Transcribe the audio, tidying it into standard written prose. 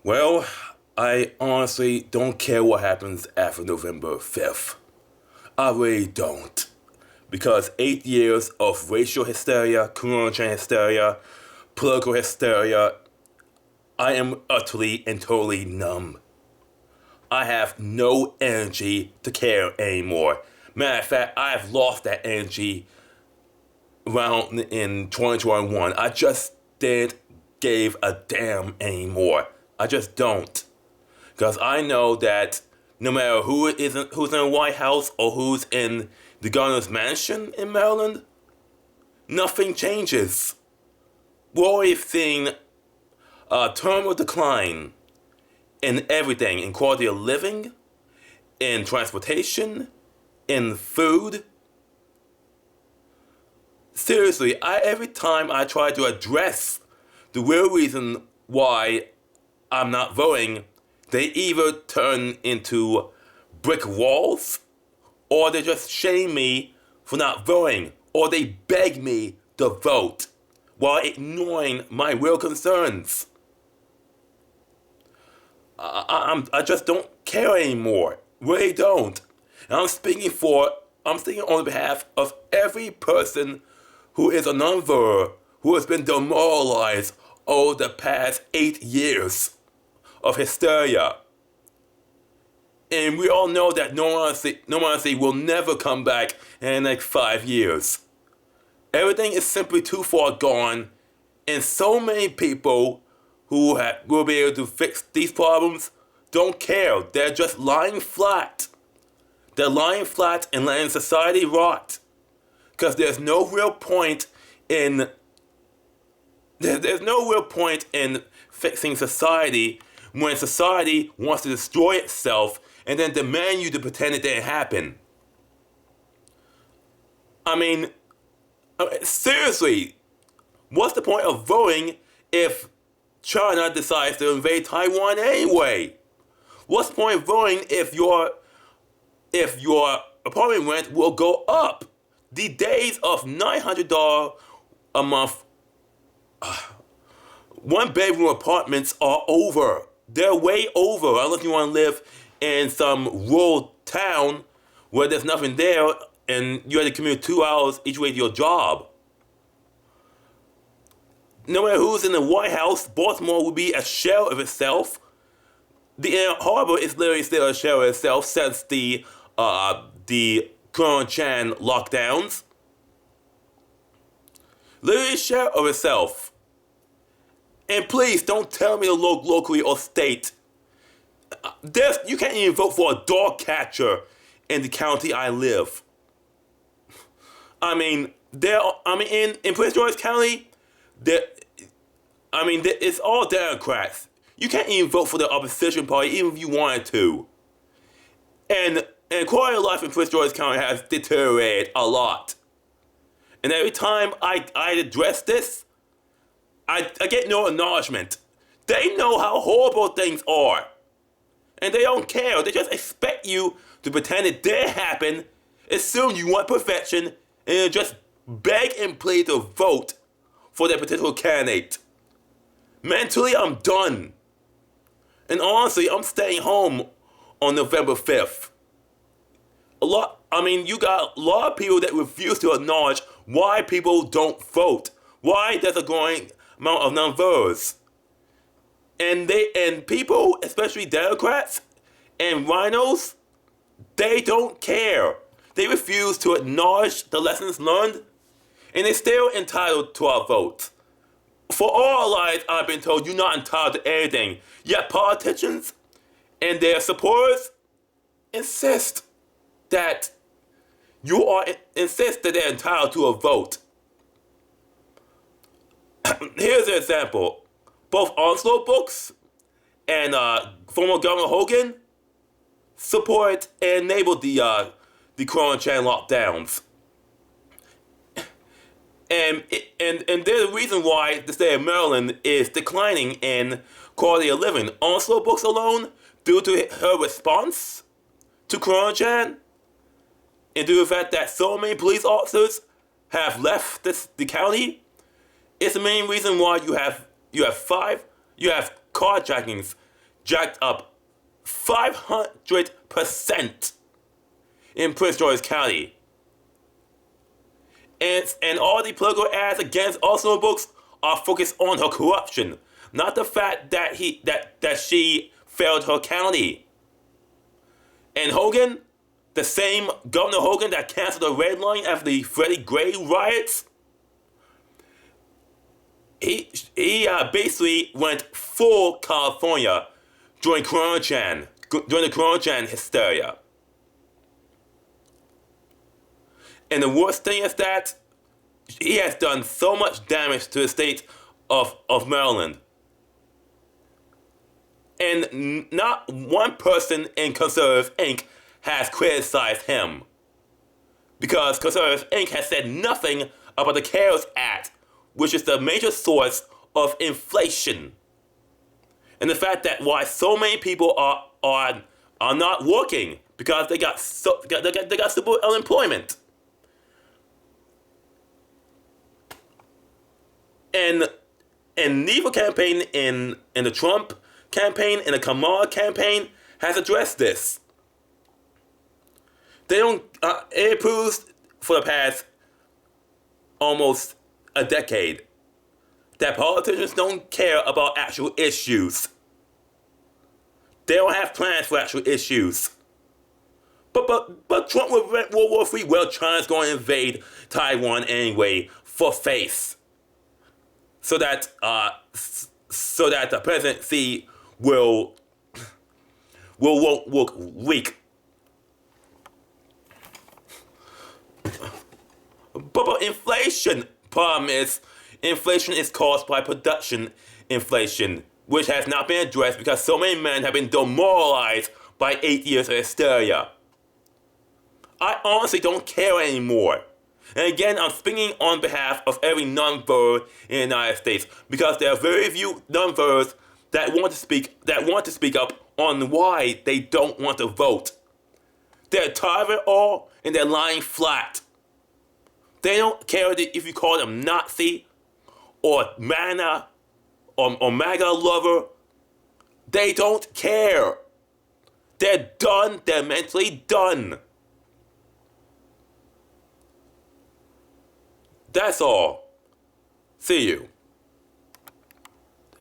Well, I honestly don't care what happens after November 5th. I really don't. Because 8 years of racial hysteria, corona hysteria, political hysteria, I am utterly and totally numb. I have no energy to care anymore. Matter of fact, I have lost that energy around in 2021. I just didn't give a damn anymore. I just don't. Because I know that no matter who's in the White House or who's in the governor's mansion in Maryland, nothing changes. We're always seeing a terminal decline in everything, in quality of living, in transportation, in food. Seriously, every time I try to address the real reason why I'm not voting, they either turn into brick walls, or they just shame me for not voting, or they beg me to vote while ignoring my real concerns. I just don't care anymore. Really don't. And I'm speaking on behalf of every person who is a non-voter, who has been demoralized over the past 8 years of hysteria. And we all know that normalcy will never come back in the next 5 years. Everything is simply too far gone, and so many people who will be able to fix these problems don't care. They're just lying flat. They're lying flat and letting society rot. Because there's no real point in fixing society when society wants to destroy itself and then demand you to pretend it didn't happen. I mean, seriously, what's the point of voting if China decides to invade Taiwan anyway? What's the point of voting if your apartment rent will go up? The days of $900 a month one-bedroom apartments are over. They're way over, unless you want to live in some rural town where there's nothing there and you have to commute 2 hours each way to your job. No matter who's in the White House, Baltimore will be a shell of itself. The Ann Harbor is literally still a shell of itself since the Corona-Chan lockdowns. Literally a shell of itself. And please don't tell me to look locally or state. You can't even vote for a dog catcher in the county I live. In Prince George County, it's all Democrats. You can't even vote for the opposition party, even if you wanted to. And quality of life in Prince George County has deteriorated a lot. And every time I address this, I get no acknowledgement. They know how horrible things are. And they don't care. They just expect you to pretend it didn't happen, assume you want perfection, and just beg and plead to vote for their potential candidate. Mentally, I'm done. And honestly, I'm staying home on November 5th. You got a lot of people that refuse to acknowledge why people don't vote. Why there's a growing amount of non-voters. And people, especially Democrats and rhinos, they don't care. They refuse to acknowledge the lessons learned, and they're still entitled to our vote. For all our lives, I've been told you're not entitled to anything. Yet politicians and their supporters insist that they're entitled to a vote. Here's an example. Both Onslow Books and former Governor Hogan support and enabled the Corona-Chan lockdowns. And there's a reason why the state of Maryland is declining in quality of living. Onslow Books alone, due to her response to Corona-Chan, and due to the fact that so many police officers have left the county, it's the main reason why you have carjackings jacked up 500% in Prince George's County. And all the political ads against Arsenal books are focused on her corruption, not the fact that she failed her county. And Hogan, the same Governor Hogan that canceled the red line after the Freddie Gray riots, he basically went full California during the Corona Chan hysteria. And the worst thing is that he has done so much damage to the state of Maryland. And not one person in Conservative Inc. has criticized him. Because Conservative Inc. has said nothing about the CARES Act, which is the major source of inflation. And the fact that why so many people are not working because they got simple unemployment. And neither campaign in the Trump campaign and the Kamala campaign has addressed this. They don't. It proves for the past almost a decade that politicians don't care about actual issues. They don't have plans for actual issues. But Trump will prevent World War III. Well, China's going to invade Taiwan anyway for face. So that the presidency will look weak. But inflation, problem is, inflation is caused by production inflation, which has not been addressed because so many men have been demoralized by 8 years of hysteria. I honestly don't care anymore. And again, I'm speaking on behalf of every non-voter in the United States because there are very few non-voters that want to speak up on why they don't want to vote. They're tired of it all and they're lying flat. They don't care if you call them Nazi or MANA or MAGA lover. They don't care. They're done. They're mentally done. That's all. See you.